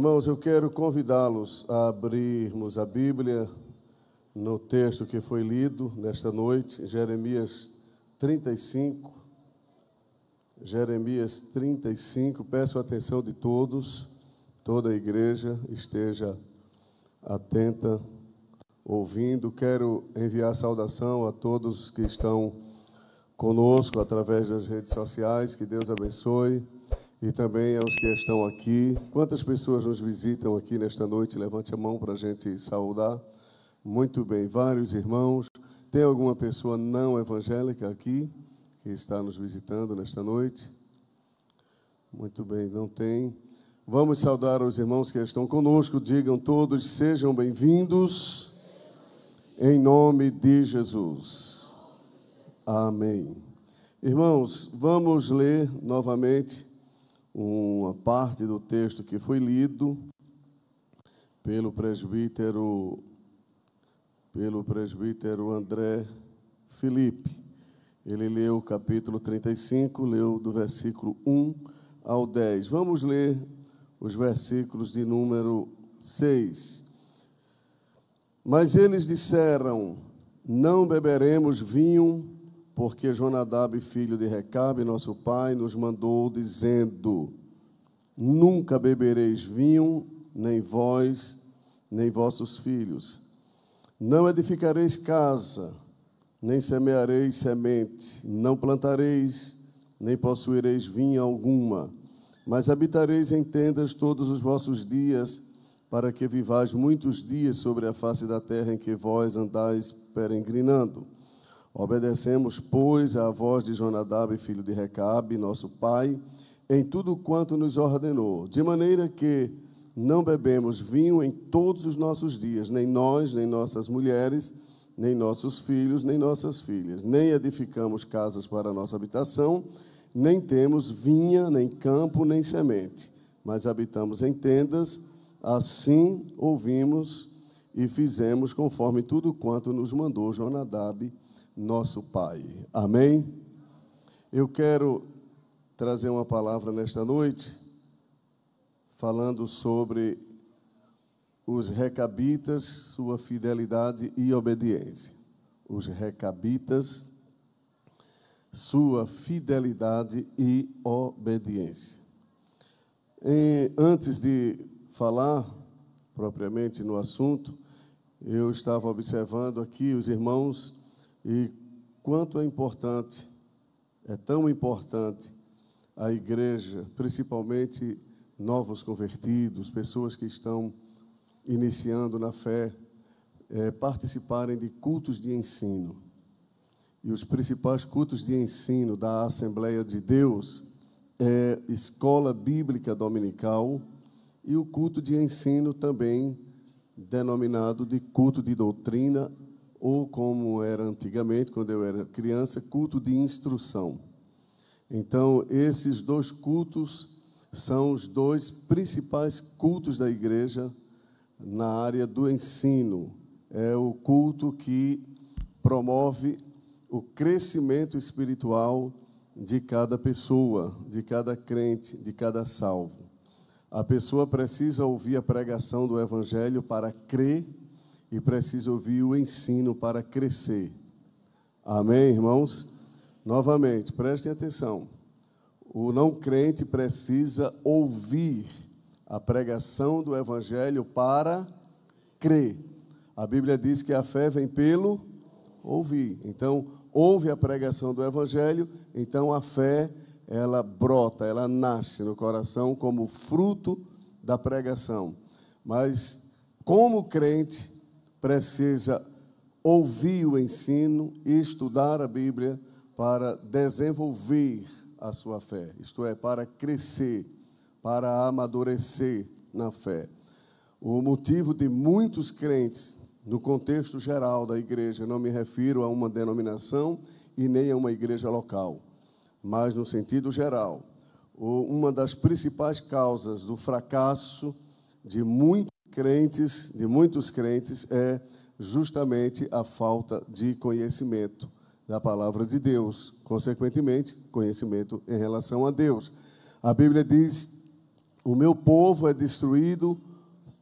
Irmãos, eu quero convidá-los a abrirmos a Bíblia no texto que foi lido nesta noite, Jeremias 35. Jeremias 35, peço a atenção de todos, toda a igreja esteja atenta, ouvindo. Quero enviar saudação a todos que estão conosco através das redes sociais, que Deus abençoe. E também aos que estão aqui. Quantas pessoas nos visitam aqui nesta noite? Levante a mão para a gente saudar. Muito bem, vários irmãos. Tem alguma pessoa não evangélica aqui que está nos visitando nesta noite? Muito bem, não tem. Vamos saudar os irmãos que estão conosco. Digam todos, sejam bem-vindos, em nome de Jesus. Amém. Irmãos, vamos ler novamente uma parte do texto que foi lido pelo presbítero André Felipe. Ele leu o capítulo 35, leu do versículo 1 ao 10. Vamos ler os versículos de número 6. Mas eles disseram: não beberemos vinho, porque Jonadab, filho de Recabe, nosso pai, nos mandou, dizendo: nunca bebereis vinho, nem vós, nem vossos filhos. Não edificareis casa, nem semeareis semente, não plantareis, nem possuireis vinha alguma, mas habitareis em tendas todos os vossos dias, para que vivais muitos dias sobre a face da terra em que vós andais peregrinando. Obedecemos, pois, à voz de Jonadab, filho de Recabe, nosso pai, em tudo quanto nos ordenou, de maneira que não bebemos vinho em todos os nossos dias, nem nós, nem nossas mulheres, nem nossos filhos, nem nossas filhas, nem edificamos casas para a nossa habitação, nem temos vinha, nem campo, nem semente, mas habitamos em tendas. Assim ouvimos e fizemos conforme tudo quanto nos mandou Jonadab, nosso pai. Amém? Eu quero trazer uma palavra nesta noite, falando sobre os recabitas, sua fidelidade e obediência. Os recabitas, sua fidelidade e obediência. Antes de falar propriamente no assunto, eu estava observando aqui os irmãos e quanto é tão importante a igreja, principalmente novos convertidos, pessoas que estão iniciando na fé, participarem de cultos de ensino. E os principais cultos de ensino da Assembleia de Deus é escola bíblica dominical e o culto de ensino também denominado de culto de doutrina, ou como era antigamente, quando eu era criança, culto de instrução. Então, esses dois cultos são os dois principais cultos da igreja na área do ensino. É o culto que promove o crescimento espiritual de cada pessoa, de cada crente, de cada salvo. A pessoa precisa ouvir a pregação do Evangelho para crer e precisa ouvir o ensino para crescer. Amém, irmãos? Novamente, prestem atenção. O não crente precisa ouvir a pregação do Evangelho para crer. A Bíblia diz que a fé vem pelo ouvir. Então, ouve a pregação do Evangelho, então a fé, ela brota, ela nasce no coração como fruto da pregação. Mas, como crente, precisa ouvir o ensino e estudar a Bíblia para desenvolver a sua fé, isto é, para crescer, para amadurecer na fé. O motivo de muitos crentes, no contexto geral da igreja, não me refiro a uma denominação e nem a uma igreja local, mas no sentido geral, uma das principais causas do fracasso de muitos crentes é justamente a falta de conhecimento da palavra de Deus, consequentemente, conhecimento em relação a Deus. A Bíblia diz o meu povo é destruído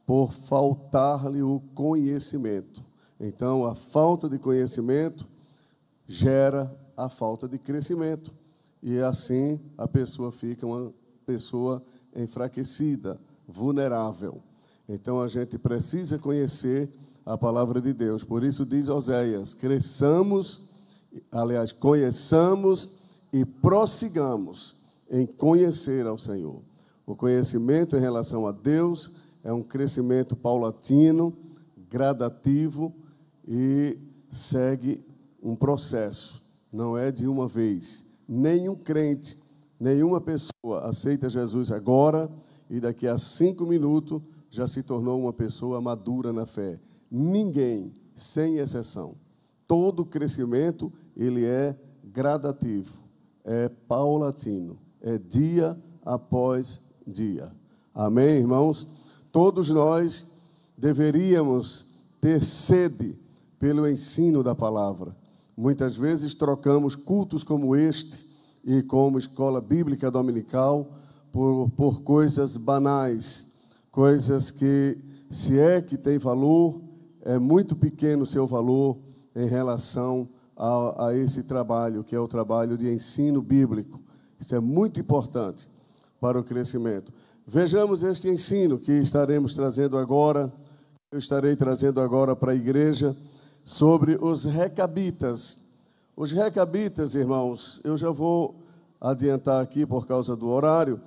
por faltar-lhe o conhecimento. Então, a falta de conhecimento gera a falta de crescimento. E assim a pessoa fica uma pessoa enfraquecida, vulnerável. Então, a gente precisa conhecer a palavra de Deus. Por isso diz Oséias, conheçamos e prossigamos em conhecer ao Senhor. O conhecimento em relação a Deus é um crescimento paulatino, gradativo e segue um processo. Não é de uma vez. Nenhum crente, nenhuma pessoa aceita Jesus agora e daqui a 5 minutos já se tornou uma pessoa madura na fé. Ninguém, sem exceção. Todo crescimento, ele é gradativo, é paulatino, é dia após dia. Amém, irmãos? Todos nós deveríamos ter sede pelo ensino da palavra. Muitas vezes trocamos cultos como este e como escola bíblica dominical por coisas banais, coisas que, se é que tem valor, é muito pequeno o seu valor em relação a esse trabalho, que é o trabalho de ensino bíblico. Isso é muito importante para o crescimento. Vejamos este ensino que estaremos trazendo agora, eu estarei trazendo agora para a igreja, sobre os recabitas. Os recabitas, irmãos, eu já vou adiantar aqui por causa do horário.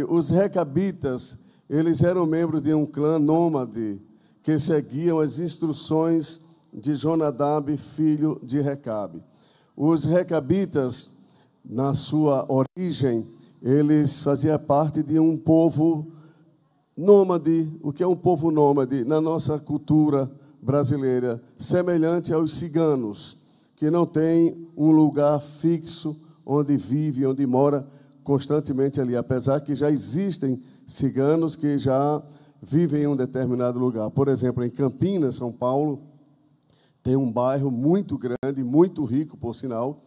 Os recabitas, eles eram membros de um clã nômade que seguiam as instruções de Jonadab, filho de Recabe. Os recabitas, na sua origem, eles faziam parte de um povo nômade. O que é um povo nômade? Na nossa cultura brasileira, semelhante aos ciganos, que não tem um lugar fixo onde vive, onde mora constantemente ali, apesar que já existem ciganos que já vivem em um determinado lugar. Por exemplo, em Campinas, São Paulo, tem um bairro muito grande, muito rico, por sinal,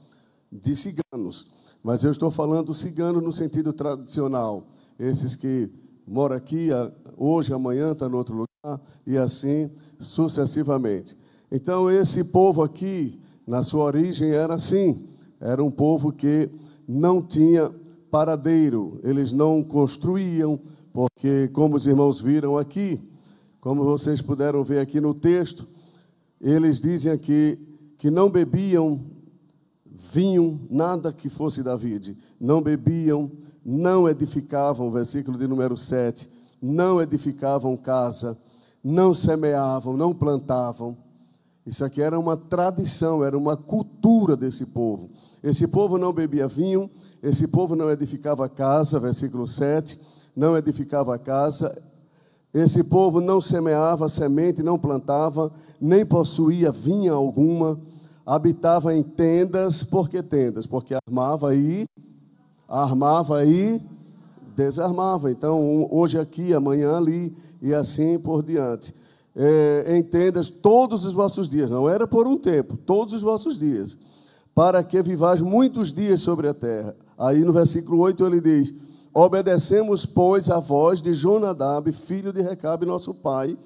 de ciganos. Mas eu estou falando cigano no sentido tradicional. Esses que moram aqui, hoje, amanhã, está em outro lugar, e assim sucessivamente. Então, esse povo aqui, na sua origem, era assim. Era um povo que não tinha paradeiro. Eles não construíam, porque, como os irmãos viram aqui, como vocês puderam ver aqui no texto, eles dizem aqui que não bebiam vinho, nada que fosse da vide. Não bebiam, não edificavam, versículo de número 7, não edificavam casa, não semeavam, não plantavam. Isso aqui era uma tradição, era uma cultura desse povo. Esse povo não bebia vinho, esse povo não edificava casa, versículo 7, não edificava casa. Esse povo não semeava semente, não plantava, nem possuía vinha alguma, habitava em tendas. Por que tendas? Porque armava e desarmava. Então, hoje aqui, amanhã ali, e assim por diante. Em tendas todos os vossos dias, não era por um tempo, todos os vossos dias, para que vivais muitos dias sobre a terra. Aí no versículo 8 ele diz: obedecemos, pois, a voz de Jonadab, filho de Recabe, nosso pai,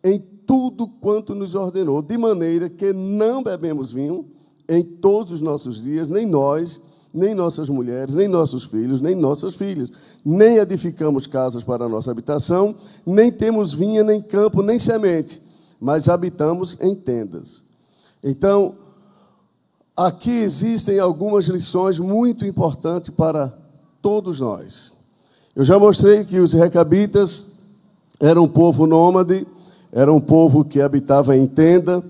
em tudo quanto nos ordenou, de maneira que não bebemos vinho em todos os nossos dias, nem nós, nem nossas mulheres, nem nossos filhos, nem nossas filhas, nem edificamos casas para a nossa habitação, nem temos vinha, nem campo, nem semente, mas habitamos em tendas. Então, aqui existem algumas lições muito importantes para todos nós. Eu já mostrei que os recabitas eram um povo nômade, era um povo que habitava em tenda.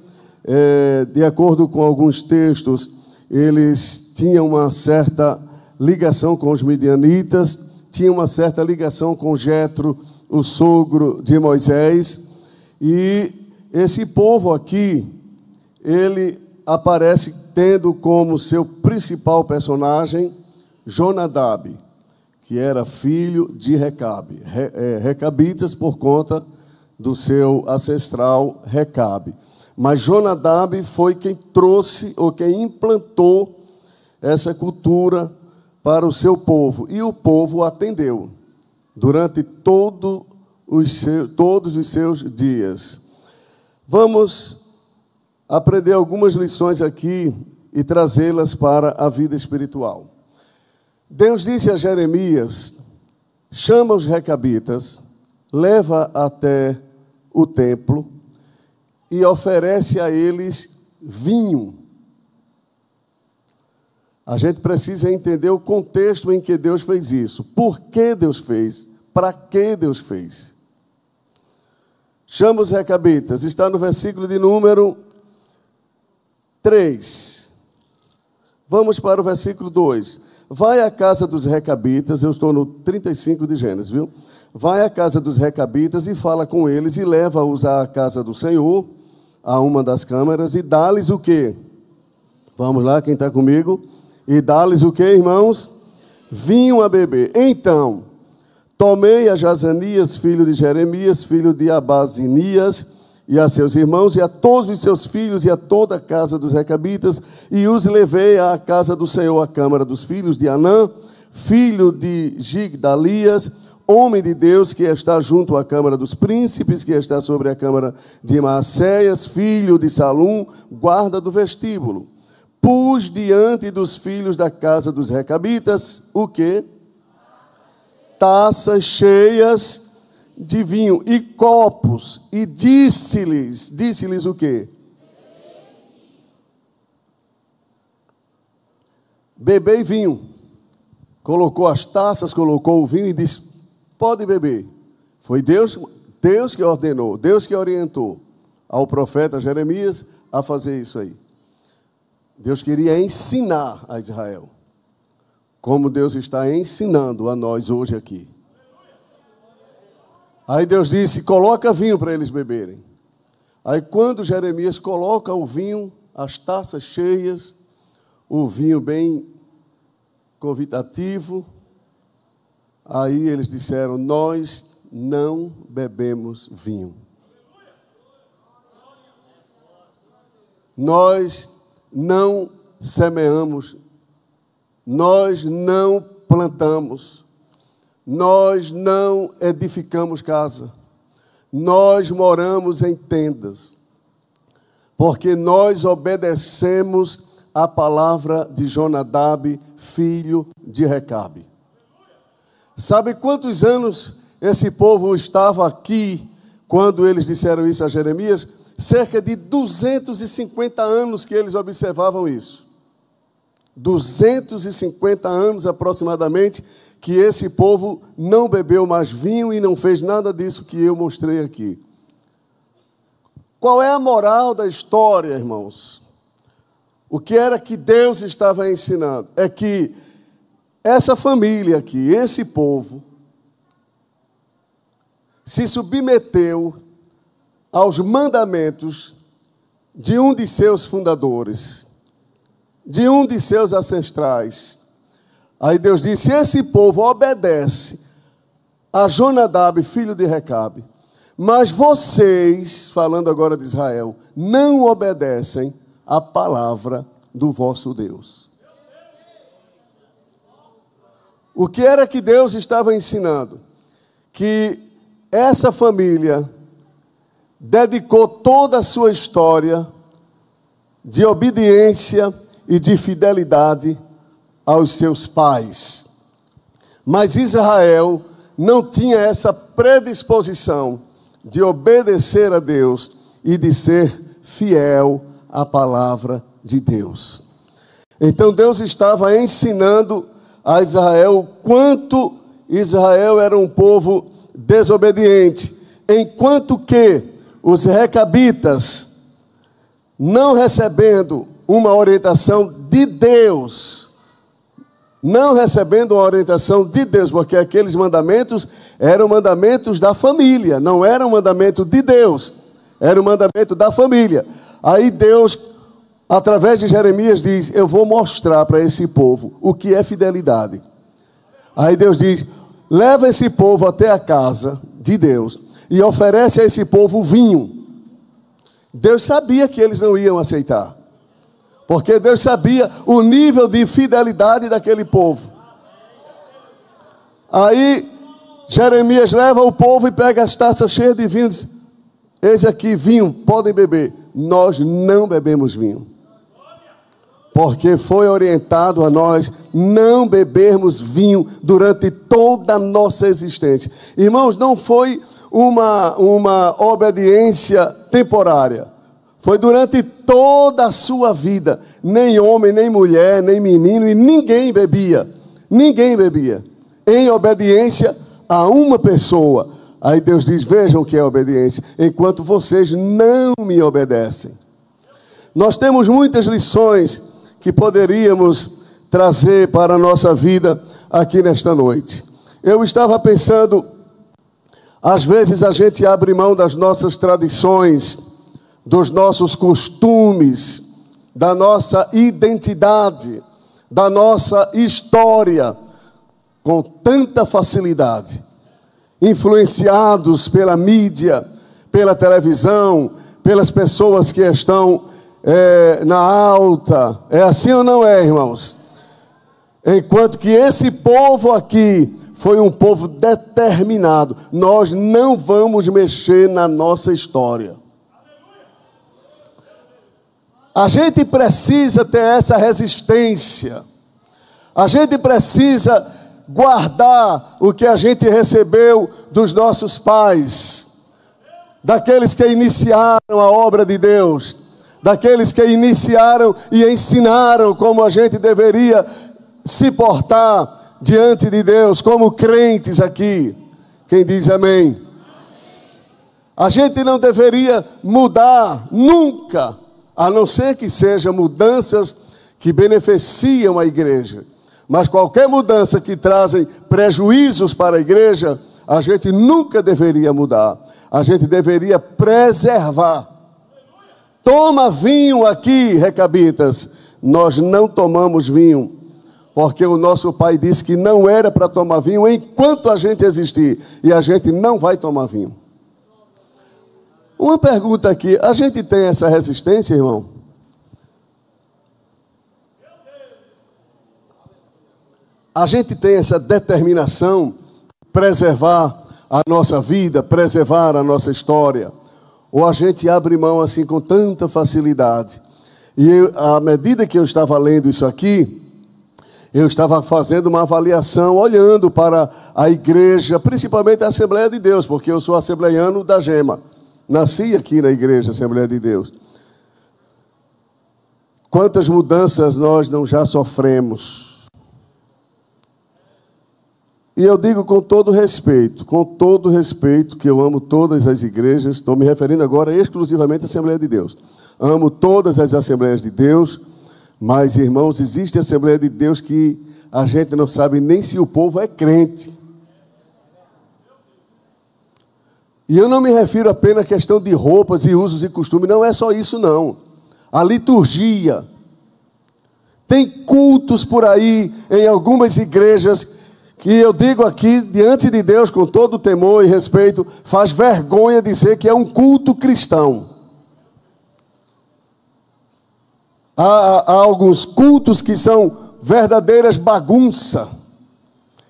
De acordo com alguns textos, eles tinham uma certa ligação com os midianitas, tinham uma certa ligação com Jetro, o sogro de Moisés. E esse povo aqui, ele aparece tendo como seu principal personagem Jonadab, que era filho de Recabe. Recabitas por conta do seu ancestral Recabe. Mas Jonadab foi quem trouxe ou quem implantou essa cultura para o seu povo. E o povo atendeu. durante todos os seus dias. Vamos aprender algumas lições aqui e trazê-las para a vida espiritual. Deus disse a Jeremias: chama os recabitas, leva até o templo e oferece a eles vinho. A gente precisa entender o contexto em que Deus fez isso. Por que Deus fez? Para que Deus fez? Chama os recabitas. Está no versículo de número 3. Vamos para o versículo 2. Vai à casa dos recabitas. Eu estou no 35 de Gênesis, viu? Vai à casa dos recabitas e fala com eles e leva-os à casa do Senhor, a uma das câmaras, e dá-lhes o quê? Vamos lá, quem está comigo? E dá-lhes o quê, irmãos? Vinho a beber. Então, tomei a Jazanias, filho de Jeremias, filho de Abazinias, e a seus irmãos, e a todos os seus filhos, e a toda a casa dos recabitas, e os levei à casa do Senhor, à câmara dos filhos de Anã, filho de Gigdalias, homem de Deus, que está junto à câmara dos príncipes, que está sobre a câmara de Maacéias, filho de Salum, guarda do vestíbulo. Pus diante dos filhos da casa dos recabitas, o quê? Taças cheias de vinho e copos, e disse-lhes o quê? Bebei vinho. Colocou as taças, colocou o vinho e disse: pode beber. Foi Deus que ordenou, Deus que orientou ao profeta Jeremias a fazer isso aí. Deus queria ensinar a Israel, como Deus está ensinando a nós hoje aqui. Aí Deus disse: coloca vinho para eles beberem. Aí quando Jeremias coloca o vinho, as taças cheias, o vinho bem convidativo, aí eles disseram: nós não bebemos vinho. Nós não semeamos, nós não plantamos, nós não edificamos casa, nós moramos em tendas, porque nós obedecemos a palavra de Jonadab, filho de Recabe. Sabe quantos anos esse povo estava aqui quando eles disseram isso a Jeremias? Cerca de 250 anos que eles observavam isso. 250 anos aproximadamente que esse povo não bebeu mais vinho e não fez nada disso que eu mostrei aqui. Qual é a moral da história, irmãos? O que era que Deus estava ensinando? É que essa família aqui, esse povo, se submeteu aos mandamentos de um de seus fundadores, de um de seus ancestrais. Aí Deus disse: esse povo obedece a Jonadab, filho de Recabe, mas vocês, falando agora de Israel, não obedecem a palavra do vosso Deus. O que era que Deus estava ensinando? Que essa família dedicou toda a sua história de obediência e de fidelidade aos seus pais. Mas Israel não tinha essa predisposição de obedecer a Deus e de ser fiel à palavra de Deus. Então Deus estava ensinando a Israel o quanto Israel era um povo desobediente, enquanto que os recabitas, não recebendo uma orientação de Deus, porque aqueles mandamentos eram mandamentos da família, não eram mandamento de Deus, era um mandamento da família. Aí Deus, através de Jeremias, diz: eu vou mostrar para esse povo o que é fidelidade. Aí Deus diz: leva esse povo até a casa de Deus e oferece a esse povo vinho. Deus sabia que eles não iam aceitar, porque Deus sabia o nível de fidelidade daquele povo. Aí Jeremias leva o povo e pega as taças cheias de vinho e diz: eis aqui vinho, podem beber. Nós não bebemos vinho, porque foi orientado a nós não bebermos vinho durante toda a nossa existência. Irmãos, não foi uma obediência temporária, foi durante toda a sua vida. Nem homem, nem mulher, nem menino, e ninguém bebia, em obediência a uma pessoa. Aí Deus diz: vejam o que é obediência, enquanto vocês não me obedecem. Nós temos muitas lições que poderíamos trazer para a nossa vida aqui nesta noite. Eu estava pensando, às vezes a gente abre mão das nossas tradições, dos nossos costumes, da nossa identidade, da nossa história, com tanta facilidade, influenciados pela mídia, pela televisão, pelas pessoas que estão na alta. É assim ou não é, irmãos? Enquanto que esse povo aqui foi um povo determinado. Nós não vamos mexer na nossa história. A gente precisa ter essa resistência. A gente precisa guardar o que a gente recebeu dos nossos pais, daqueles que iniciaram a obra de Deus, daqueles que iniciaram e ensinaram como a gente deveria se portar diante de Deus, como crentes aqui. Quem diz amém? A gente não deveria mudar nunca, a não ser que sejam mudanças que beneficiam a igreja. Mas qualquer mudança que trazem prejuízos para a igreja, a gente nunca deveria mudar. A gente deveria preservar. Toma vinho aqui, recabitas. Nós não tomamos vinho, porque o nosso pai disse que não era para tomar vinho enquanto a gente existir. E a gente não vai tomar vinho. Uma pergunta aqui: a gente tem essa resistência, irmão? A gente tem essa determinação de preservar a nossa vida, preservar a nossa história? Ou a gente abre mão assim com tanta facilidade? E à medida que eu estava lendo isso aqui, eu estava fazendo uma avaliação, olhando para a igreja, principalmente a Assembleia de Deus, porque eu sou assembleiano da Gema. Nasci aqui na igreja Assembleia de Deus. Quantas mudanças nós não já sofremos? E eu digo com todo respeito, que eu amo todas as igrejas. Estou me referindo agora exclusivamente à Assembleia de Deus. Amo todas as Assembleias de Deus, mas, irmãos, existe Assembleia de Deus que a gente não sabe nem se o povo é crente. E eu não me refiro apenas à questão de roupas e usos e costumes, não é só isso não. A liturgia. Tem cultos por aí, em algumas igrejas, que eu digo aqui, diante de Deus, com todo temor e respeito, faz vergonha dizer que é um culto cristão. Há alguns cultos que são verdadeiras bagunça,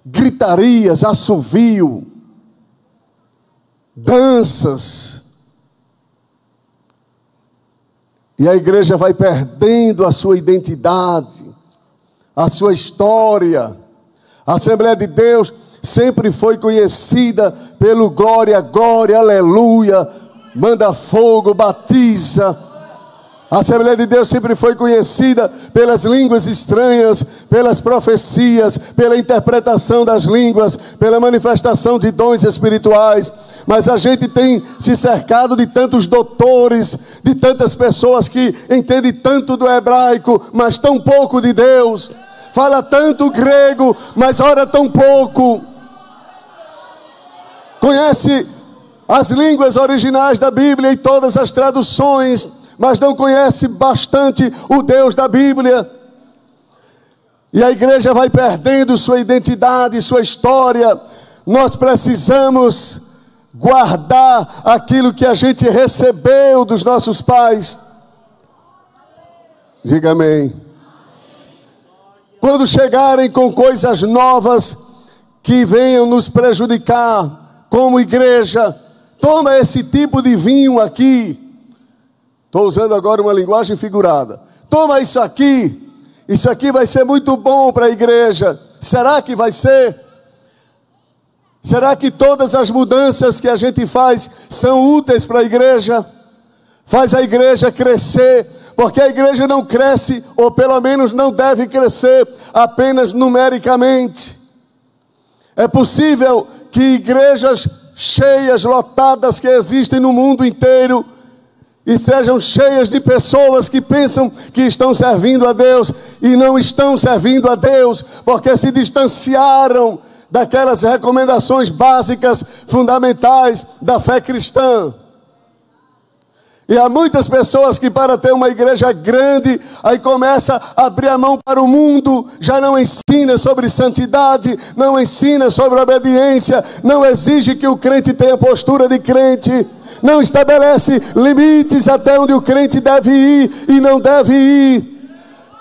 gritarias, assovio, danças. E a igreja vai perdendo a sua identidade, a sua história. A Assembleia de Deus sempre foi conhecida pelo glória, glória, aleluia, manda fogo, batiza. A Assembleia de Deus sempre foi conhecida pelas línguas estranhas, pelas profecias, pela interpretação das línguas, pela manifestação de dons espirituais. Mas a gente tem se cercado de tantos doutores, de tantas pessoas que entendem tanto do hebraico, mas tão pouco de Deus. Fala tanto grego, mas ora tão pouco. Conhece as línguas originais da Bíblia e todas as traduções, mas não conhece bastante o Deus da Bíblia. E a igreja vai perdendo sua identidade, sua história. Nós precisamos guardar aquilo que a gente recebeu dos nossos pais. Diga amém. Quando chegarem com coisas novas que venham nos prejudicar como igreja. Toma esse tipo de vinho aqui. Estou usando agora uma linguagem figurada. Toma isso aqui vai ser muito bom para a igreja. Será que vai ser? Será que todas as mudanças que a gente faz são úteis para a igreja? Faz a igreja crescer, porque a igreja não cresce, ou pelo menos não deve crescer apenas numericamente. É possível que igrejas cheias, lotadas, que existem no mundo inteiro, e sejam cheias de pessoas que pensam que estão servindo a Deus e não estão servindo a Deus, porque se distanciaram daquelas recomendações básicas, fundamentais da fé cristã. E há muitas pessoas que, para ter uma igreja grande, aí começa a abrir a mão para o mundo, já não ensina sobre santidade, não ensina sobre obediência, não exige que o crente tenha postura de crente, não estabelece limites até onde o crente deve ir e não deve ir.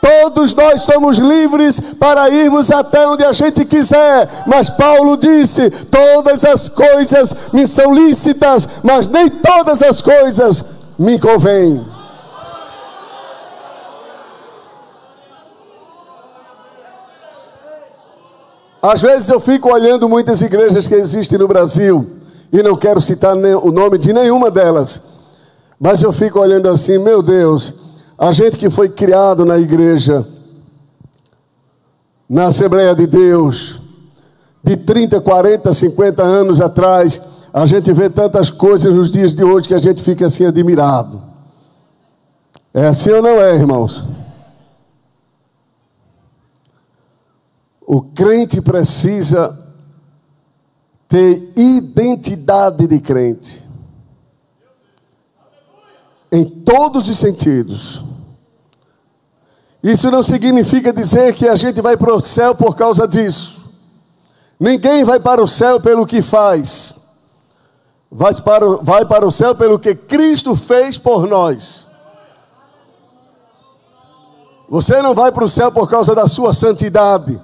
Todos nós somos livres para irmos até onde a gente quiser, mas Paulo disse: todas as coisas me são lícitas, mas nem todas as coisas me convém. Às vezes eu fico olhando muitas igrejas que existem no Brasil, e não quero citar o nome de nenhuma delas, mas eu fico olhando assim, meu Deus, a gente que foi criado na igreja, na Assembleia de Deus, de 30, 40, 50 anos atrás, a gente vê tantas coisas nos dias de hoje que a gente fica assim admirado. É assim ou não é, irmãos? O crente precisa ter identidade de crente. Em todos os sentidos. Isso não significa dizer que a gente vai para o céu por causa disso. Ninguém vai para o céu pelo que faz. Vai para o céu pelo que Cristo fez por nós. Você não vai para o céu por causa da sua santidade,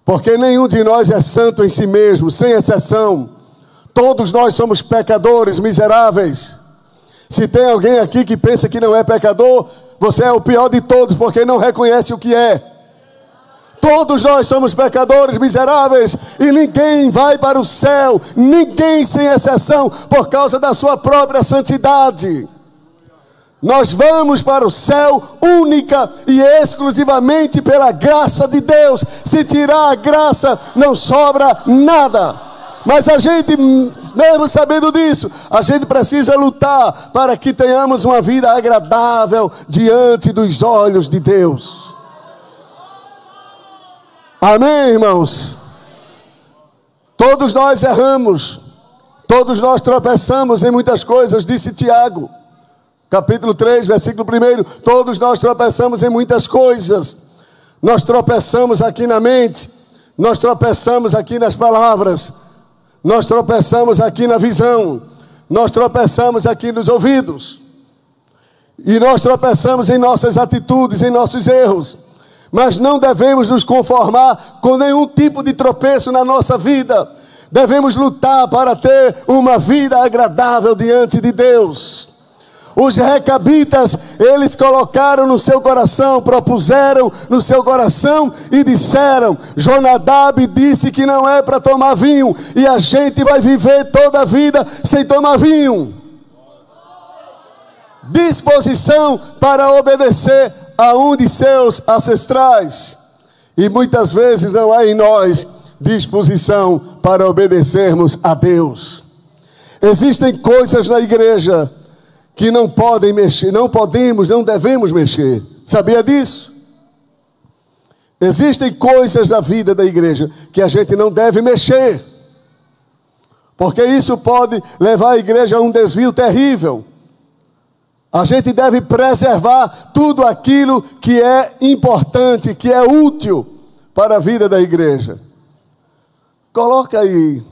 porque nenhum de nós é santo em si mesmo, sem exceção. Todos nós somos pecadores, miseráveis. Se tem alguém aqui que pensa que não é pecador, você é o pior de todos, porque não reconhece o que é. Todos nós somos pecadores miseráveis e ninguém vai para o céu, ninguém sem exceção, por causa da sua própria santidade. Nós vamos para o céu única e exclusivamente pela graça de Deus. Se tirar a graça, não sobra nada. Mas a gente, mesmo sabendo disso, a gente precisa lutar para que tenhamos uma vida agradável diante dos olhos de Deus. Amém, irmãos? Todos nós erramos, todos nós tropeçamos em muitas coisas, disse Tiago, capítulo 3, versículo 1. Todos nós tropeçamos em muitas coisas. Nós tropeçamos aqui na mente, nós tropeçamos aqui nas palavras, nós tropeçamos aqui na visão, nós tropeçamos aqui nos ouvidos, e nós tropeçamos em nossas atitudes, em nossos erros. Mas não devemos nos conformar com nenhum tipo de tropeço na nossa vida. Devemos lutar para ter uma vida agradável diante de Deus. Os recabitas, eles colocaram no seu coração, propuseram no seu coração e disseram: Jonadab disse que não é para tomar vinho, e a gente vai viver toda a vida sem tomar vinho. Disposição para obedecer a um de seus ancestrais. E muitas vezes não há em nós disposição para obedecermos a Deus. Existem coisas na igreja que não podem mexer, não podemos, não devemos mexer. Sabia disso? Existem coisas da vida da igreja que a gente não deve mexer, porque isso pode levar a igreja a um desvio terrível. A gente deve preservar tudo aquilo que é importante, que é útil para a vida da igreja. Coloca aí,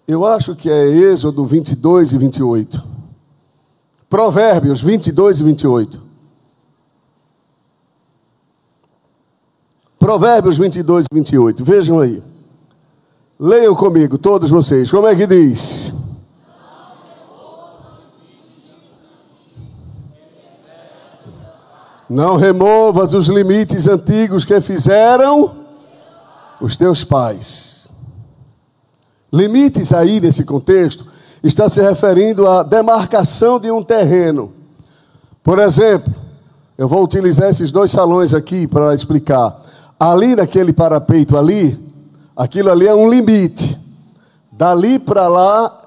eu acho que é Êxodo 22 e 28. Provérbios 22 e 28. Provérbios 22 e 28, vejam aí. Leiam comigo, todos vocês. Como é que diz? Não removas os limites antigos que fizeram os teus pais. Limites aí, nesse contexto, está se referindo à demarcação de um terreno. Por exemplo, eu vou utilizar esses 2 salões aqui para explicar. Ali naquele parapeito ali, aquilo ali é um limite. Dali para lá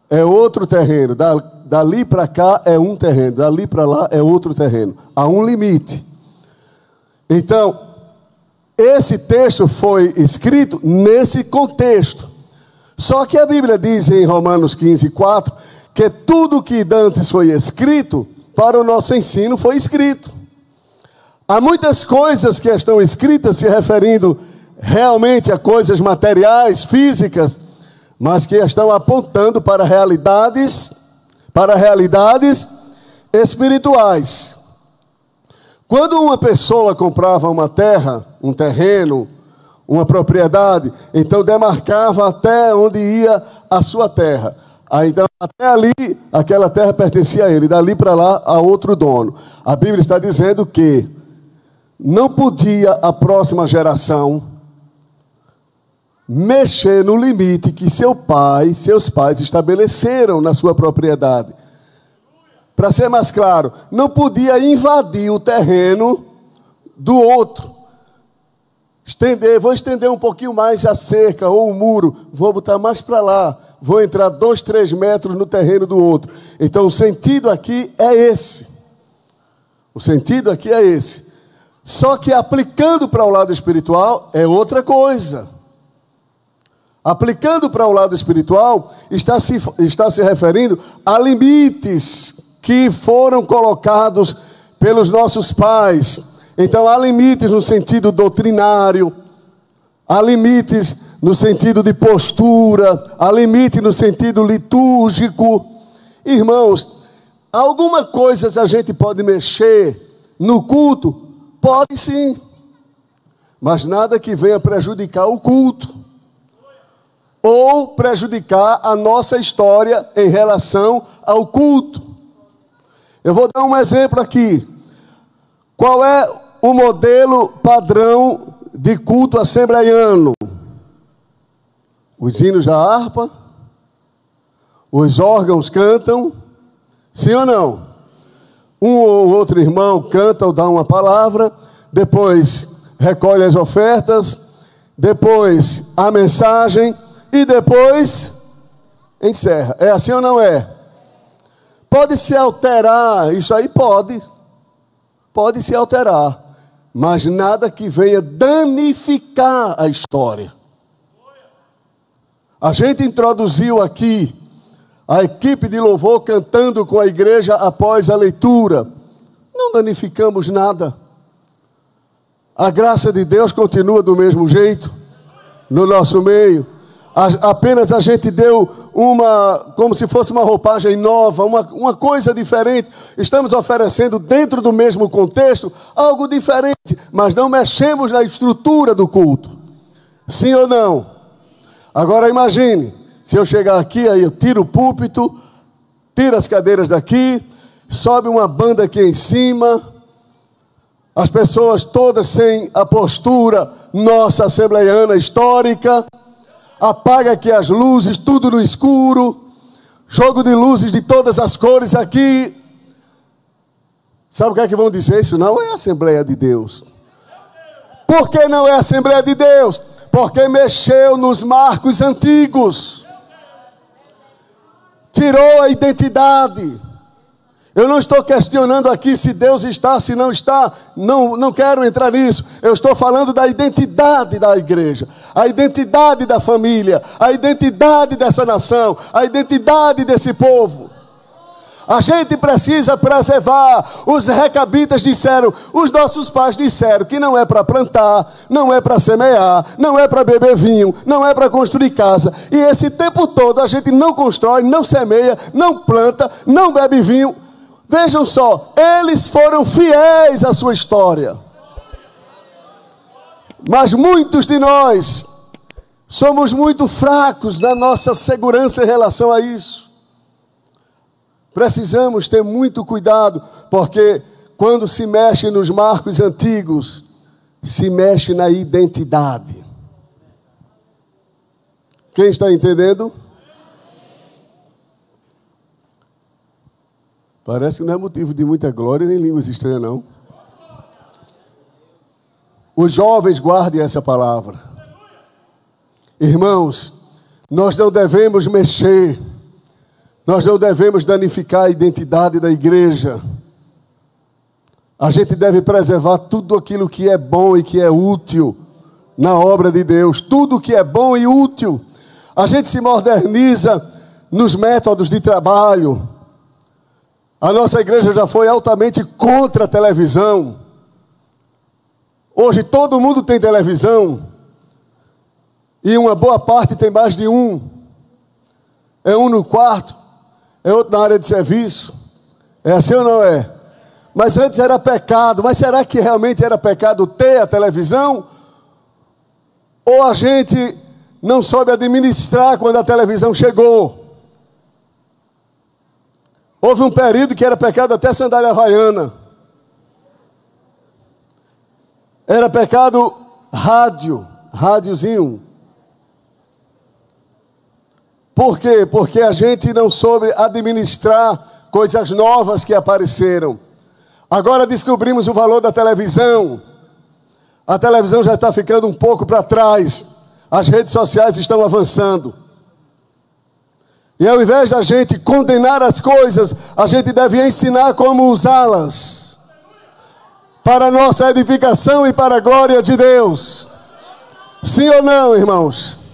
é outro terreno. Dali para cá é um terreno. Dali para lá é outro terreno. Há um limite. Então, esse texto foi escrito nesse contexto. Só que a Bíblia diz em Romanos 15:4 que tudo que dantes foi escrito, para o nosso ensino foi escrito. Há muitas coisas que estão escritas se referindo realmente a coisas materiais, físicas, mas que estão apontando para realidades espirituais. Quando uma pessoa comprava uma terra, um terreno, uma propriedade, então demarcava até onde ia a sua terra. Aí, então, até ali, aquela terra pertencia a ele, dali para lá, a outro dono. A Bíblia está dizendo que não podia a próxima geração mexer no limite que seus pais estabeleceram na sua propriedade. Para ser mais claro, não podia invadir o terreno do outro. Vou estender um pouquinho mais a cerca ou o muro, vou botar mais para lá, vou entrar 2, 3 metros no terreno do outro. Então o sentido aqui é esse. O sentido aqui é esse. Só que aplicando para o lado espiritual é outra coisa. Aplicando para o lado espiritual está se referindo a limites que foram colocados pelos nossos pais. Então há limites no sentido doutrinário, há limites no sentido de postura, há limite no sentido litúrgico. Irmãos, alguma coisa a gente pode mexer no culto? Pode sim, mas nada que venha prejudicar o culto ou prejudicar a nossa história em relação ao culto. Eu vou dar um exemplo aqui. Qual é o modelo padrão de culto assembleiano? Os hinos da harpa, os órgãos cantam, sim ou não? Um ou outro irmão canta ou dá uma palavra, depois recolhe as ofertas, depois a mensagem e depois encerra. É assim ou não é? Pode se alterar, isso aí pode se alterar, mas nada que venha danificar a história. A gente introduziu aqui a equipe de louvor cantando com a igreja após a leitura. Não danificamos nada. A graça de Deus continua do mesmo jeito no nosso meio. Apenas a gente deu como se fosse uma roupagem nova, uma coisa diferente. Estamos oferecendo dentro do mesmo contexto algo diferente, mas não mexemos na estrutura do culto. Sim ou não? Agora imagine, se eu chegar aqui, aí eu tiro o púlpito, tiro as cadeiras daqui, sobe uma banda aqui em cima, as pessoas todas sem a postura nossa assembleiana histórica, apaga aqui as luzes, tudo no escuro, jogo de luzes de todas as cores aqui. Sabe o que é que vão dizer? Isso não é Assembleia de Deus. Por que não é Assembleia de Deus? Porque mexeu nos marcos antigos, tirou a identidade. Eu não estou questionando aqui se Deus está, se não está, não quero entrar nisso. Eu estou falando da identidade da igreja, a identidade da família, a identidade dessa nação, a identidade desse povo. A gente precisa preservar. Os recabitas disseram, os nossos pais disseram que não é para plantar, não é para semear, não é para beber vinho, não é para construir casa. E esse tempo todo a gente não constrói, não semeia, não planta, não bebe vinho. Vejam só, eles foram fiéis à sua história. Mas muitos de nós Somos muito fracos na nossa segurança em relação a isso. Precisamos ter muito cuidado, porque quando se mexe nos marcos antigos, se mexe na identidade. Quem está entendendo? Parece que não é motivo de muita glória nem línguas estranhas, não. Os jovens guardem essa palavra. Irmãos, nós não devemos mexer, nós não devemos danificar a identidade da igreja. A gente deve preservar tudo aquilo que é bom e que é útil na obra de Deus. Tudo que é bom e útil. A gente se moderniza nos métodos de trabalho. A nossa igreja já foi altamente contra a televisão. Hoje todo mundo tem televisão. E uma boa parte tem mais de um. É um no quarto, é outro na área de serviço. É assim ou não é? Mas antes era pecado. Mas será que realmente era pecado ter a televisão? Ou a gente não soube administrar quando a televisão chegou? Houve um período que era pecado até sandália havaiana. Era pecado rádiozinho. Por quê? Porque a gente não soube administrar coisas novas que apareceram. Agora descobrimos o valor da televisão. A televisão já está ficando um pouco para trás. As redes sociais estão avançando. E ao invés da gente condenar as coisas, a gente deve ensinar como usá-las. Para a nossa edificação e para a glória de Deus. Sim ou não, irmãos?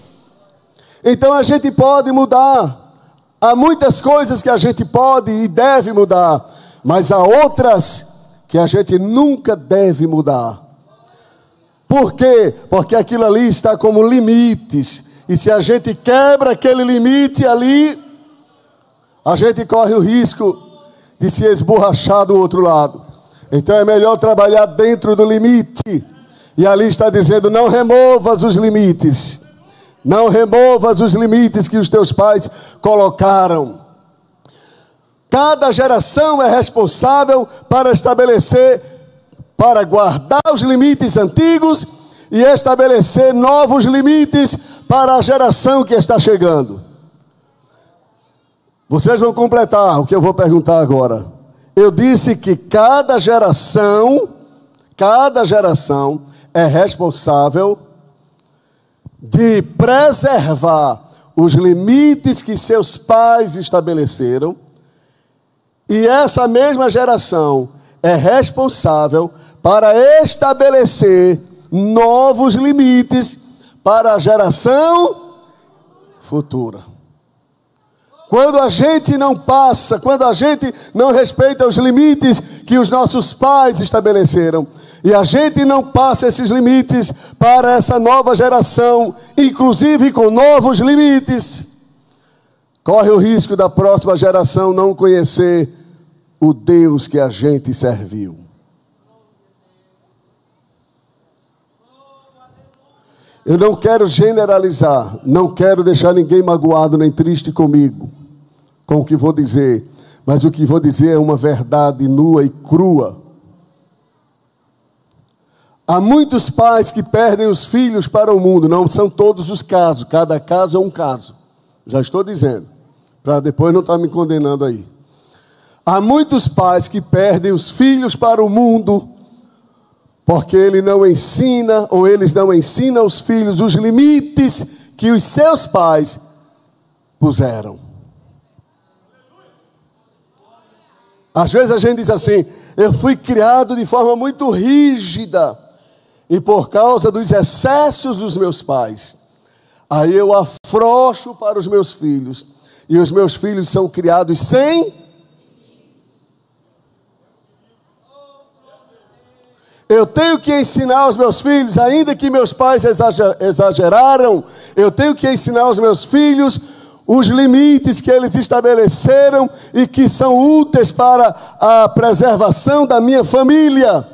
Então a gente pode mudar. Há muitas coisas que a gente pode e deve mudar. Mas há outras que a gente nunca deve mudar. Por quê? Porque aquilo ali está como limites. E se a gente quebra aquele limite ali, a gente corre o risco de se esborrachar do outro lado. Então é melhor trabalhar dentro do limite. E ali está dizendo, não removas os limites. Não removas os limites que os teus pais colocaram. Cada geração é responsável para estabelecer, para guardar os limites antigos e estabelecer novos limites para a geração que está chegando. Vocês vão completar o que eu vou perguntar agora. Eu disse que cada geração é responsável de preservar os limites que seus pais estabeleceram. E essa mesma geração é responsável para estabelecer novos limites para a geração futura. Quando a gente não passa, quando a gente não respeita os limites que os nossos pais estabeleceram, e a gente não passa esses limites para essa nova geração, inclusive com novos limites, corre o risco da próxima geração não conhecer o Deus que a gente serviu. Eu não quero generalizar, não quero deixar ninguém magoado nem triste comigo, com o que vou dizer, mas o que vou dizer é uma verdade nua e crua. Há muitos pais que perdem os filhos para o mundo, não são todos os casos, cada caso é um caso, já estou dizendo, para depois não estar me condenando aí. Há muitos pais que perdem os filhos para o mundo, porque ele não ensina, ou eles não ensinam aos filhos os limites que os seus pais puseram. Às vezes a gente diz assim, eu fui criado de forma muito rígida, e por causa dos excessos dos meus pais, aí eu afrouxo para os meus filhos, e os meus filhos são criados sem... Eu tenho que ensinar aos meus filhos, ainda que meus pais exageraram, eu tenho que ensinar aos meus filhos os limites que eles estabeleceram e que são úteis para a preservação da minha família.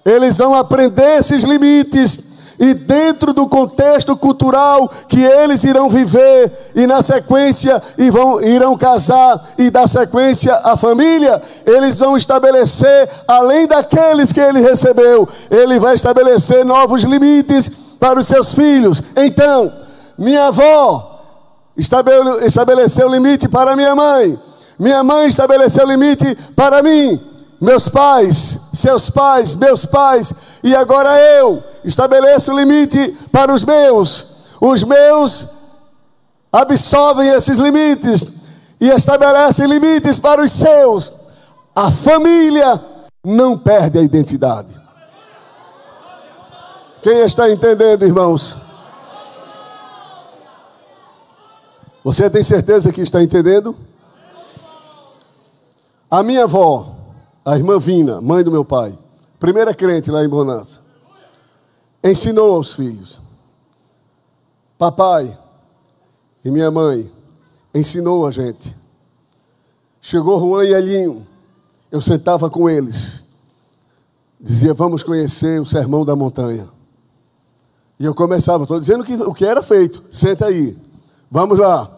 Eles vão aprender esses limites e dentro do contexto cultural que eles irão viver, e na sequência irão casar, e da sequência a família, eles vão estabelecer, além daqueles que ele recebeu, ele vai estabelecer novos limites para os seus filhos. Então, minha avó estabeleceu limite para minha mãe estabeleceu limite para mim, meus pais, seus pais, meus pais, e agora eu estabeleço limite para os meus absorvem esses limites e estabelecem limites para os seus. A família não perde a identidade. Quem está entendendo, irmãos? Você tem certeza que está entendendo? A minha avó, a irmã Vina, mãe do meu pai, primeira crente lá em Bonança, ensinou aos filhos. Papai e minha mãe ensinou a gente. Chegou Juan e Elinho, eu sentava com eles, dizia, vamos conhecer o Sermão da Montanha. E eu começava, estou dizendo o que era feito, senta aí, vamos lá,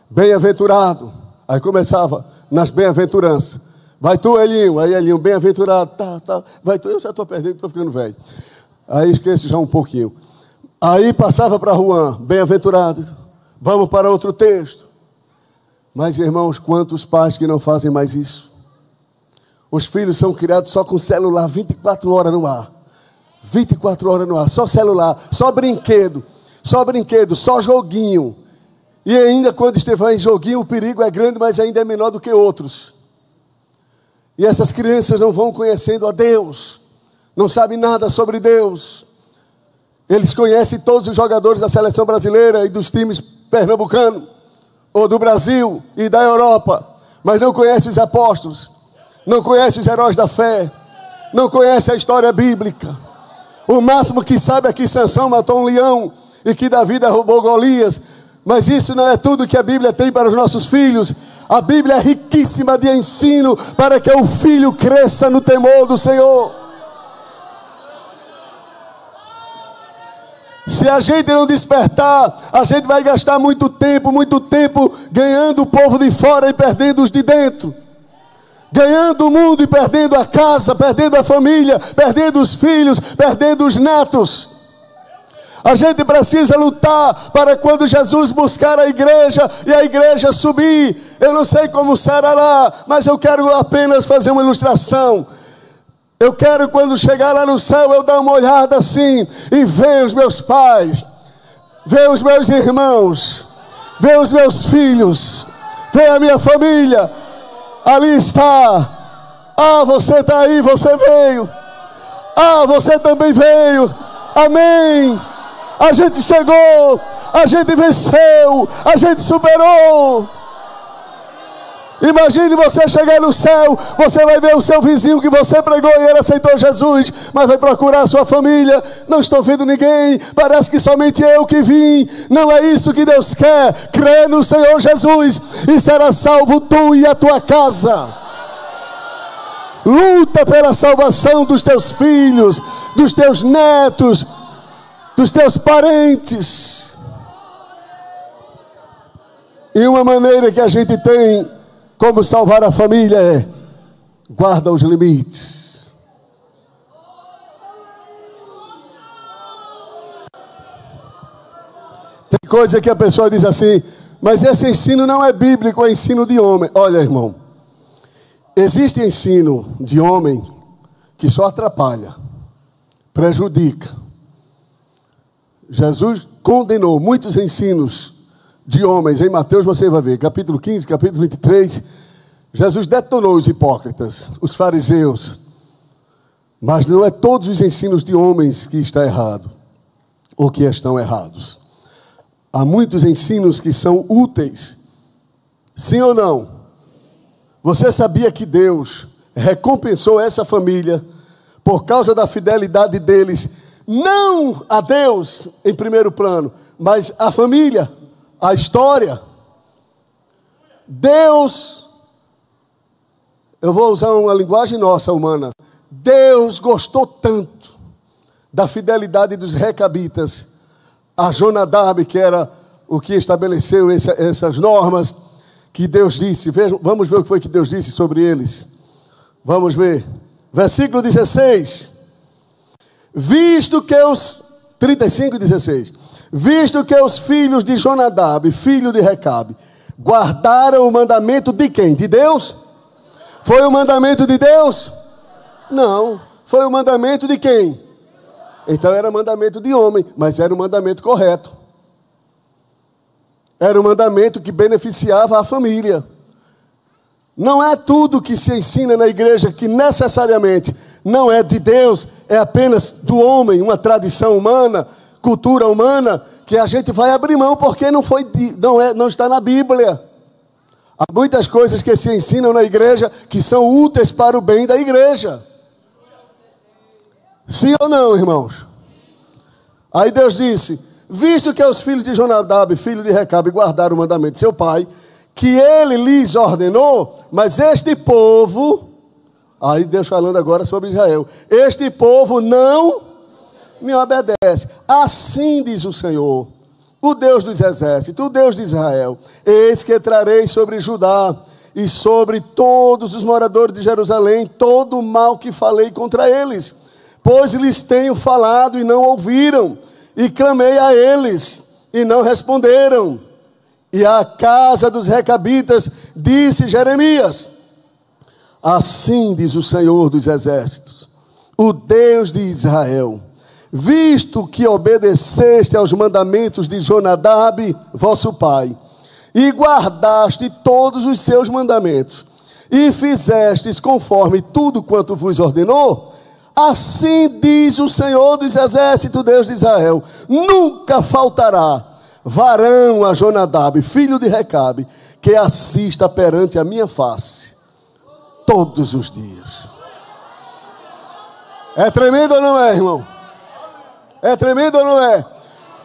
bem-aventurado. Aí começava nas bem-aventuranças. Vai tu, Elinho, aí Elinho, bem-aventurado, tá, vai tu, eu já estou perdendo, estou ficando velho. Aí esqueço já um pouquinho. Aí passava para Juan, bem-aventurado, vamos para outro texto. Mas, irmãos, quantos pais que não fazem mais isso? Os filhos são criados só com celular, 24 horas no ar. 24 horas no ar, só celular, só brinquedo, só joguinho. E ainda quando estiver em joguinho, o perigo é grande, mas ainda é menor do que outros. E essas crianças não vão conhecendo a Deus, não sabem nada sobre Deus. Eles conhecem todos os jogadores da seleção brasileira e dos times pernambucanos, ou do Brasil e da Europa, mas não conhecem os apóstolos, não conhecem os heróis da fé, não conhecem a história bíblica. O máximo que sabe é que Sansão matou um leão e que Davi derrubou Golias. Mas isso não é tudo que a Bíblia tem para os nossos filhos. A Bíblia é riquíssima de ensino para que o filho cresça no temor do Senhor. Se a gente não despertar, a gente vai gastar muito tempo ganhando o povo de fora e perdendo os de dentro. Ganhando o mundo e perdendo a casa, perdendo a família, perdendo os filhos, perdendo os netos. A gente precisa lutar para quando Jesus buscar a igreja e a igreja subir. Eu não sei como será lá, mas eu quero apenas fazer uma ilustração. Eu quero, quando chegar lá no céu, eu dar uma olhada assim e ver os meus pais, ver os meus irmãos, ver os meus filhos, ver a minha família. Ali está. Ah, você está aí, você veio. Ah, você também veio. Amém. A gente chegou, a gente venceu, a gente superou. Imagine você chegar no céu, você vai ver o seu vizinho que você pregou e ele aceitou Jesus, mas vai procurar a sua família. Não estou vendo ninguém, parece que somente eu que vim. Não é isso que Deus quer. Crê no Senhor Jesus e será salvo tu e a tua casa. Luta pela salvação dos teus filhos, dos teus netos, dos teus parentes. E uma maneira que a gente tem como salvar a família é: guarda os limites. Tem coisa que a pessoa diz assim, mas esse ensino não é bíblico, é ensino de homem. Olha, irmão, existe ensino de homem que só atrapalha, prejudica. Jesus condenou muitos ensinos de homens. Em Mateus você vai ver, capítulo 15, capítulo 23, Jesus detonou os hipócritas, os fariseus. Mas não é todos os ensinos de homens que está errado, ou que estão errados. Há muitos ensinos que são úteis. Sim ou não? Você sabia que Deus recompensou essa família por causa da fidelidade deles, não a Deus em primeiro plano, mas a família, a história. Deus, eu vou usar uma linguagem nossa, humana. Deus gostou tanto da fidelidade dos recabitas a Jonadab, que era o que estabeleceu essas normas que Deus disse. Vamos ver o que foi que Deus disse sobre eles. Vamos ver. Versículo 16. Visto que os... 35 e 16. Visto que os filhos de Jonadab, filho de Recabe, guardaram o mandamento de quem? De Deus? Foi o mandamento de Deus? Não. Foi o mandamento de quem? Então era mandamento de homem, mas era o mandamento correto. Era um mandamento que beneficiava a família. Não é tudo que se ensina na igreja que necessariamente não é de Deus, é apenas do homem, uma tradição humana, cultura humana, que a gente vai abrir mão porque não está na Bíblia. Há muitas coisas que se ensinam na igreja que são úteis para o bem da igreja. Sim ou não, irmãos? Aí Deus disse: visto que os filhos de Jonadab, filho de Recabe, guardaram o mandamento de seu pai, que ele lhes ordenou, mas este povo, aí Deus falando agora sobre Israel, este povo não me obedece. Assim diz o Senhor, o Deus dos exércitos, o Deus de Israel: eis que trarei sobre Judá e sobre todos os moradores de Jerusalém todo o mal que falei contra eles, pois lhes tenho falado e não ouviram, e clamei a eles e não responderam. E à casa dos recabitas disse Jeremias: assim diz o Senhor dos exércitos, o Deus de Israel: visto que obedeceste aos mandamentos de Jonadab, vosso pai, e guardaste todos os seus mandamentos, e fizestes conforme tudo quanto vos ordenou, assim diz o Senhor dos exércitos, Deus de Israel: nunca faltará varão a Jonadab, filho de Recabe, que assista perante a minha face todos os dias. É tremendo ou não é, irmão? É tremendo ou não é?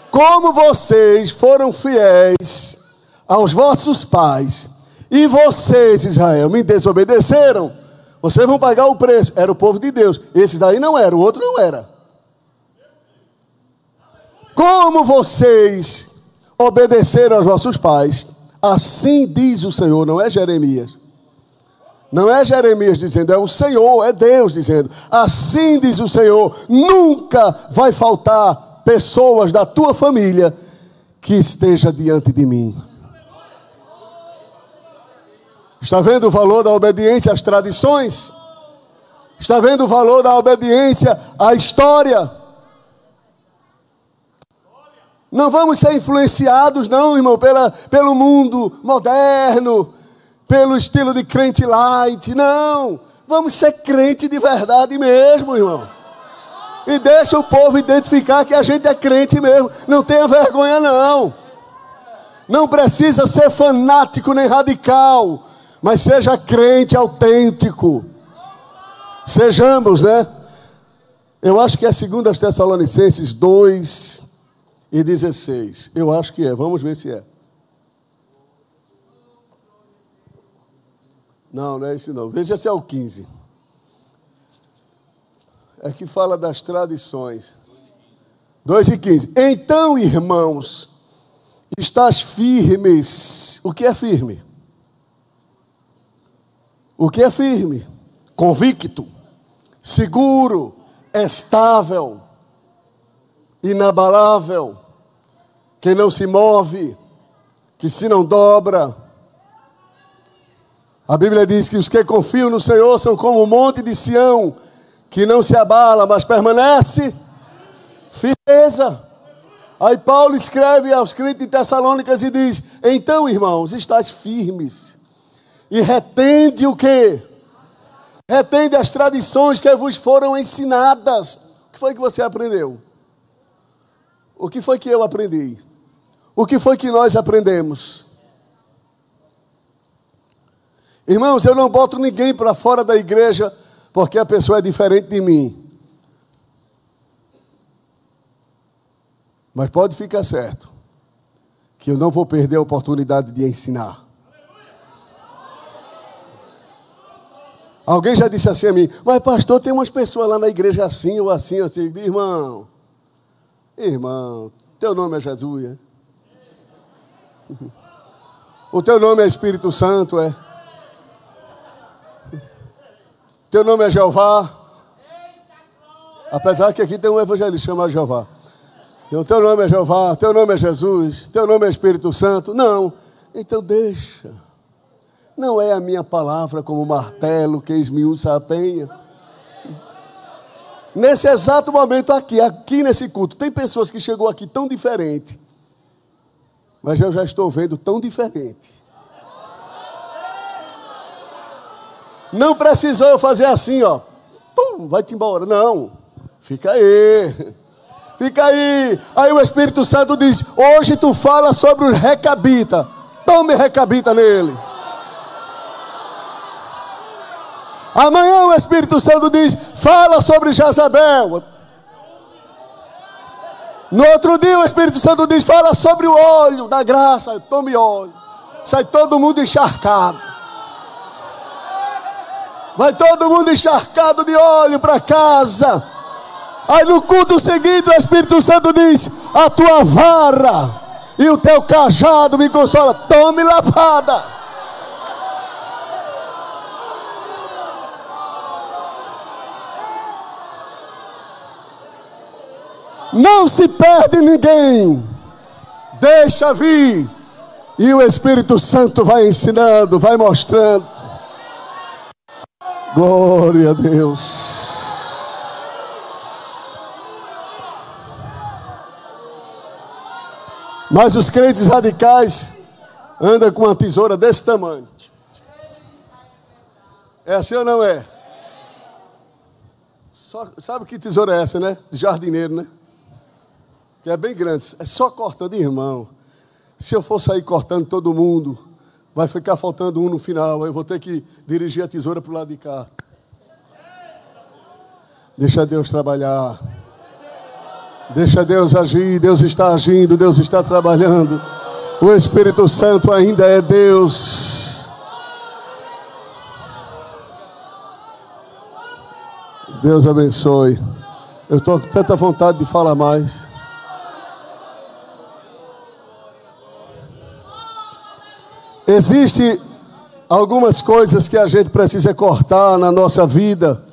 Como vocês foram fiéis aos vossos pais, e vocês, Israel, me desobedeceram, vocês vão pagar o preço. Era o povo de Deus. Esse daí não era, o outro não era. Como vocês obedeceram aos vossos pais, assim diz o Senhor. Não é Jeremias. Não é Jeremias dizendo, é o Senhor, é Deus dizendo. Assim diz o Senhor: nunca vai faltar pessoas da tua família que esteja diante de mim. Está vendo o valor da obediência às tradições? Está vendo o valor da obediência à história? Não vamos ser influenciados, não, irmão, pelo mundo moderno, pelo estilo de crente light. Não, vamos ser crente de verdade mesmo, irmão. E deixa o povo identificar que a gente é crente mesmo. Não tenha vergonha, não. Não precisa ser fanático nem radical, mas seja crente autêntico. Sejamos, né? Eu acho que é 2 Tessalonicenses 2:16. Eu acho que é. Vamos ver se é. Não é esse não. Veja se é o 15. É que fala das tradições. 2:15. Então, irmãos, estás firmes. O que é firme? O que é firme? Convicto, seguro, estável, inabalável, que não se move, que se não dobra. A Bíblia diz que os que confiam no Senhor são como o monte de Sião, que não se abala, mas permanece firmeza. Aí Paulo escreve aos crentes de Tessalônicas e diz: então, irmãos, estáis firmes. E retende o quê? Retende as tradições que vos foram ensinadas. O que foi que você aprendeu? O que foi que eu aprendi? O que foi que nós aprendemos? Irmãos, eu não boto ninguém para fora da igreja porque a pessoa é diferente de mim. Mas pode ficar certo que eu não vou perder a oportunidade de ensinar. Alguém já disse assim a mim, mas pastor, tem umas pessoas lá na igreja assim ou assim, assim. Irmão, teu nome é Jesus, é? O teu nome é Espírito Santo, é? Teu nome é Jeová. Apesar que aqui tem um evangelista chamado Jeová. Então, teu nome é Jeová, teu nome é Jesus, teu nome é Espírito Santo. Não, então deixa. Não é a minha palavra como martelo que esmiuça a penha. Nesse exato momento aqui nesse culto, tem pessoas que chegou aqui tão diferente, mas eu já estou vendo tão diferente. Não precisou eu fazer assim, ó. Pum, vai-te embora. Não. Fica aí. Fica aí. Aí o Espírito Santo diz, hoje tu fala sobre os recabitas. Tome recabita nele. Amanhã o Espírito Santo diz, fala sobre Jezabel. No outro dia o Espírito Santo diz, fala sobre o óleo da graça. Tome óleo. Sai todo mundo encharcado. Vai todo mundo encharcado de óleo para casa. Aí no culto seguinte o Espírito Santo diz, a tua vara e o teu cajado me consola. Tome lavada. Não se perde ninguém. Deixa vir. E o Espírito Santo vai ensinando, vai mostrando. Glória a Deus. Mas os crentes radicais andam com uma tesoura desse tamanho. É assim ou não é? Sabe que tesoura é essa, né? De jardineiro, né? Que é bem grande. É só cortando, irmão. Se eu for sair cortando todo mundo, vai ficar faltando um no final. Eu vou ter que dirigir a tesoura para o lado de cá. Deixa Deus trabalhar. Deixa Deus agir. Deus está agindo. Deus está trabalhando. O Espírito Santo ainda é Deus. Deus abençoe. Eu estou com tanta vontade de falar mais. Existem algumas coisas que a gente precisa cortar na nossa vida,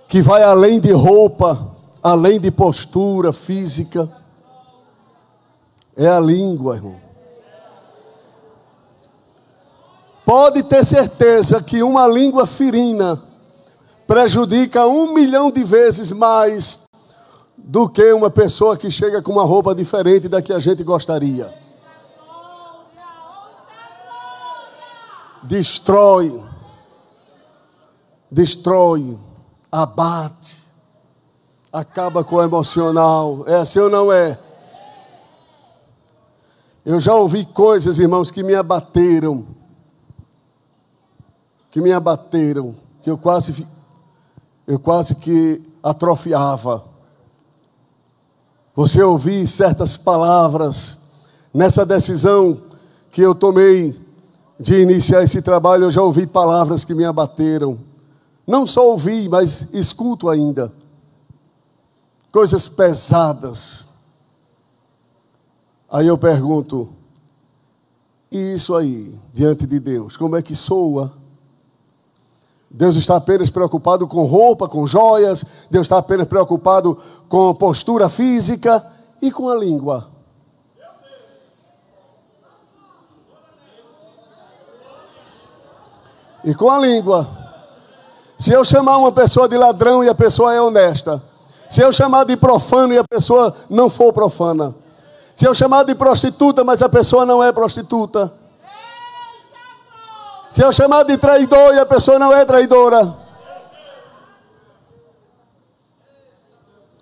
que vai além de roupa, além de postura física. É a língua, irmão. Pode ter certeza que uma língua ferina prejudica 1 milhão de vezes mais do que uma pessoa que chega com uma roupa diferente da que a gente gostaria. Destrói, abate, acaba com o emocional. É assim ou não é? Eu já ouvi coisas, irmãos, que me abateram, que eu quase que atrofiava. Você ouvir certas palavras nessa decisão que eu tomei de iniciar esse trabalho, eu já ouvi palavras que me abateram. Não só ouvi, mas escuto ainda. Coisas pesadas. Aí eu pergunto, e isso aí, diante de Deus, como é que soa? Deus está apenas preocupado com roupa, com joias. Deus está apenas preocupado com postura física e com a língua. E com a língua. Se eu chamar uma pessoa de ladrão e a pessoa é honesta. Se eu chamar de profano e a pessoa não for profana. Se eu chamar de prostituta, mas a pessoa não é prostituta. Se eu chamar de traidor e a pessoa não é traidora.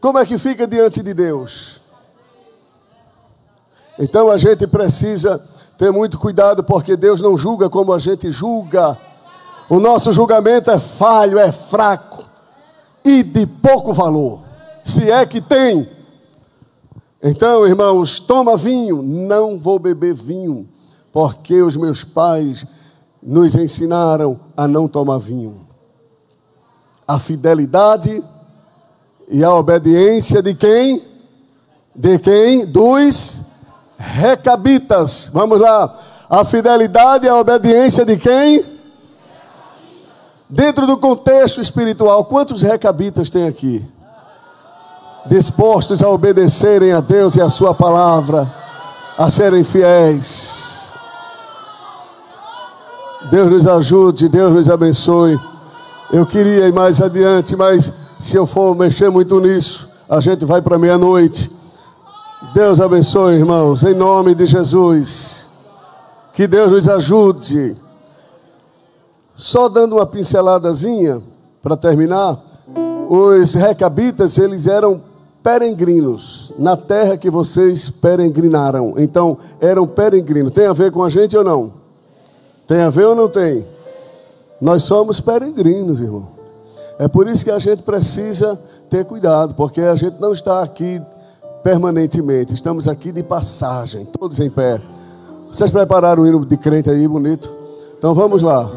Como é que fica diante de Deus? Então a gente precisa ter muito cuidado, porque Deus não julga como a gente julga. O nosso julgamento é falho, é fraco e de pouco valor, se é que tem. Então, irmãos, toma vinho. Não vou beber vinho, porque os meus pais nos ensinaram a não tomar vinho. a fidelidade e a obediência de quem? De quem? Dos recabitas. Vamos lá. A fidelidade e a obediência de quem? Dentro do contexto espiritual, quantos recabitas tem aqui? Dispostos a obedecerem a Deus e a sua palavra, a serem fiéis. Deus nos ajude, Deus nos abençoe. Eu queria ir mais adiante, mas se eu for mexer muito nisso, a gente vai para meia-noite. Deus abençoe, irmãos, em nome de Jesus. Que Deus nos ajude. Só dando uma pinceladazinha para terminar, os recabitas, eles eram peregrinos na terra que vocês peregrinaram. Então, eram peregrinos. Tem a ver com a gente ou não? Tem a ver ou não tem? Nós somos peregrinos, irmão. É por isso que a gente precisa ter cuidado, porque a gente não está aqui permanentemente, estamos aqui de passagem, todos em pé. Vocês prepararam o hino de crente aí, bonito? Então vamos lá.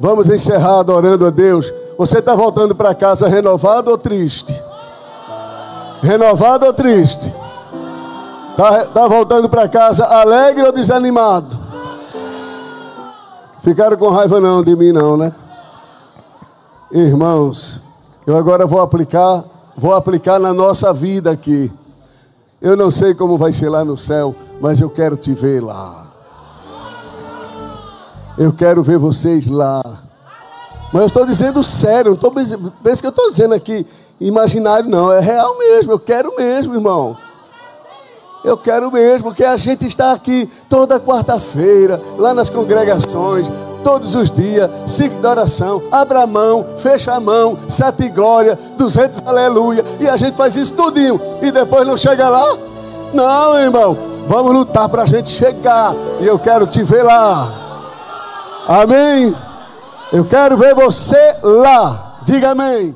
Vamos encerrar adorando a Deus. Você está voltando para casa renovado ou triste? Renovado ou triste? Está voltando para casa alegre ou desanimado? Ficaram com raiva não de mim não, né? Irmãos, eu agora vou aplicar na nossa vida aqui. Eu não sei como vai ser lá no céu, mas eu quero te ver lá. Eu quero ver vocês lá. Mas eu estou dizendo sério, não estou pensando que eu estou dizendo aqui imaginário, não. É real mesmo, eu quero mesmo, irmão. Eu quero mesmo, porque a gente está aqui toda quarta-feira, lá nas congregações, todos os dias, 5 de oração, abra a mão, fecha a mão, 7 glória, 200 aleluia, e a gente faz isso tudinho, e depois não chega lá? Não, irmão, vamos lutar para a gente chegar, e eu quero te ver lá. Amém? Eu quero ver você lá, diga amém.